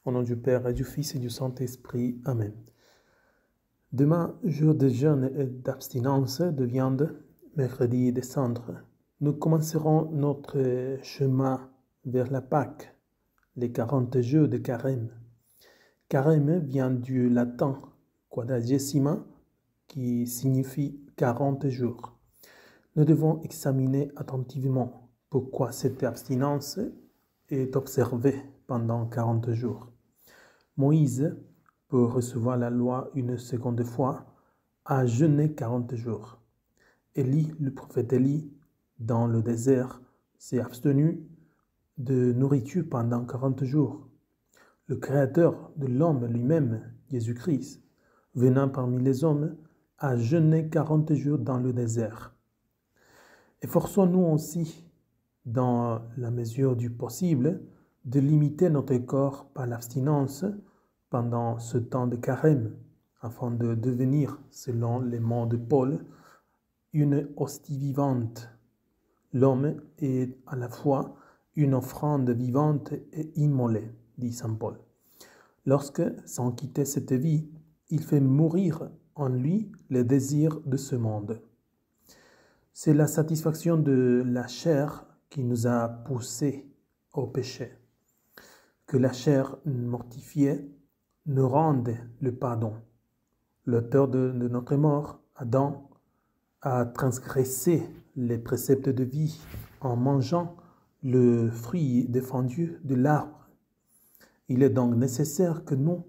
Au nom du Père et du Fils et du Saint-Esprit. Amen. Demain, jour de jeûne et d'abstinence de viande, mercredi des cendres, nous commencerons notre chemin vers la Pâque, les 40 jours de Carême. Carême vient du latin quadragesima, qui signifie 40 jours. Nous devons examiner attentivement pourquoi cette abstinence est observée pendant 40 jours. Moïse, pour recevoir la loi une seconde fois, a jeûné 40 jours. Élie, le prophète Élie, dans le désert, s'est abstenu de nourriture pendant 40 jours. Le Créateur de l'homme lui-même, Jésus-Christ, venant parmi les hommes, a jeûné 40 jours dans le désert. Efforçons-nous aussi, dans la mesure du possible, de limiter notre corps par l'abstinence pendant ce temps de carême, afin de devenir, selon les mots de Paul, une hostie vivante. L'homme est à la fois une offrande vivante et immolée, dit saint Paul. Lorsque, sans quitter cette vie, il fait mourir en lui les désirs de ce monde. C'est la satisfaction de la chair qui nous a poussés au péché. Que la chair mortifiée nous rende le pardon. L'auteur de notre mort, Adam, a transgressé les préceptes de vie en mangeant le fruit défendu de l'arbre. Il est donc nécessaire que nous,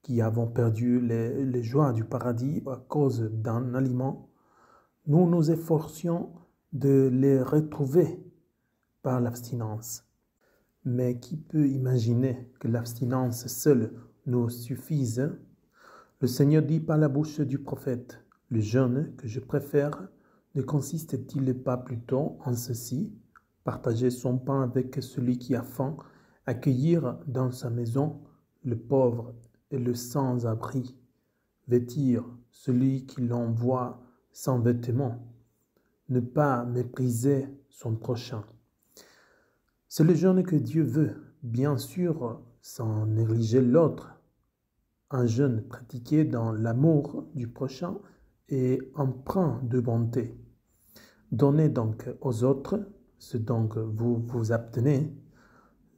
qui avons perdu les joies du paradis à cause d'un aliment, nous nous efforcions de les retrouver par l'abstinence. Mais qui peut imaginer que l'abstinence seule nous suffise? Le Seigneur dit par la bouche du prophète, « Le jeûne que je préfère ne consiste-t-il pas plutôt en ceci, partager son pain avec celui qui a faim, accueillir dans sa maison le pauvre et le sans-abri, vêtir celui qui l'envoie sans vêtements, ne pas mépriser son prochain. » C'est le jeûne que Dieu veut, bien sûr, sans négliger l'autre. Un jeûne pratiqué dans l'amour du prochain et empreint de bonté. Donnez donc aux autres ce dont vous vous abstenez.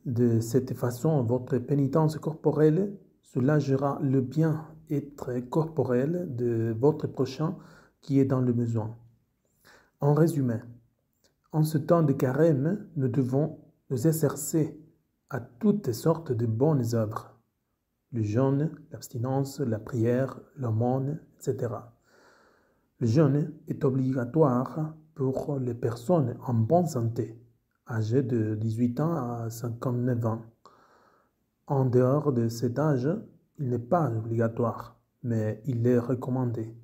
De cette façon, votre pénitence corporelle soulagera le bien-être corporel de votre prochain qui est dans le besoin. En résumé, en ce temps de carême, nous devons nous exercer à toutes sortes de bonnes œuvres. Le jeûne, l'abstinence, la prière, l'aumône, etc. Le jeûne est obligatoire pour les personnes en bonne santé, âgées de 18 ans à 59 ans. En dehors de cet âge, il n'est pas obligatoire, mais il est recommandé.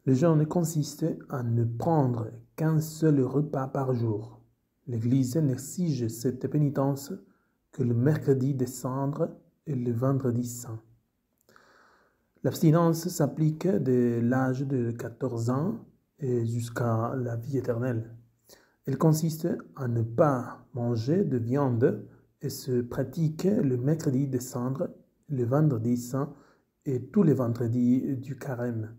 Le jeûne consiste à ne prendre qu'un seul repas par jour. L'Église n'exige cette pénitence que le mercredi des cendres et le vendredi saint. L'abstinence s'applique de l'âge de 14 ans et jusqu'à la vie éternelle. Elle consiste à ne pas manger de viande et se pratique le mercredi des cendres, le vendredi saint et tous les vendredis du carême.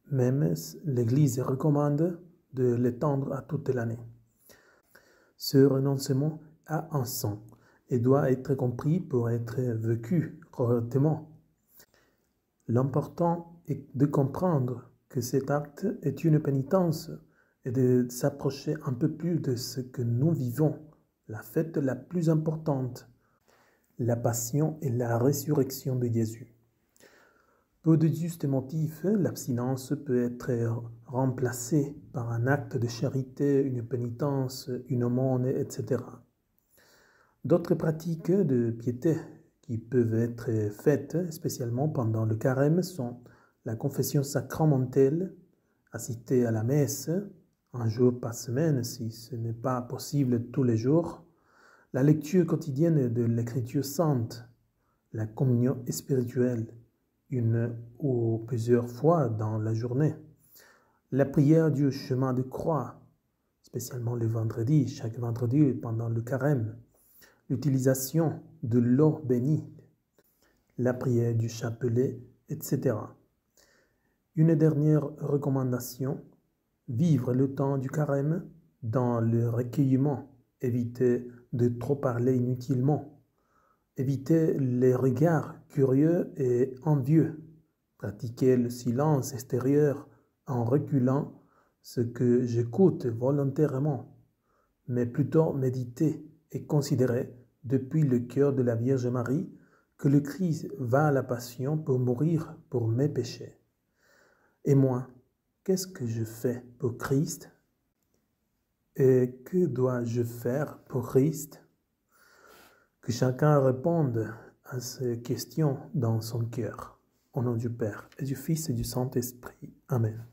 Même l'Église recommande de l'étendre à toute l'année. Ce renoncement a un sens et doit être compris pour être vécu correctement. L'important est de comprendre que cet acte est une pénitence et de s'approcher un peu plus de ce que nous vivons, la fête la plus importante, la passion et la résurrection de Jésus. Pour de justes motifs, l'abstinence peut être remplacée par un acte de charité, une pénitence, une aumône, etc. D'autres pratiques de piété qui peuvent être faites, spécialement pendant le carême, sont la confession sacramentelle, assister à la messe, un jour par semaine si ce n'est pas possible tous les jours, la lecture quotidienne de l'Écriture sainte, la communion spirituelle, une ou plusieurs fois dans la journée, la prière du chemin de croix, spécialement le vendredi, chaque vendredi pendant le carême, l'utilisation de l'eau bénie, la prière du chapelet, etc. Une dernière recommandation, vivre le temps du carême dans le recueillement, éviter de trop parler inutilement, éviter les regards curieux et envieux, pratiquer le silence extérieur en reculant ce que j'écoute volontairement, mais plutôt méditer et considérer depuis le cœur de la Vierge Marie que le Christ va à la passion pour mourir pour mes péchés. Et moi, qu'est-ce que je fais pour Christ? Et que dois-je faire pour Christ? Que chacun réponde à ces questions dans son cœur. Au nom du Père, et du Fils et du Saint-Esprit. Amen.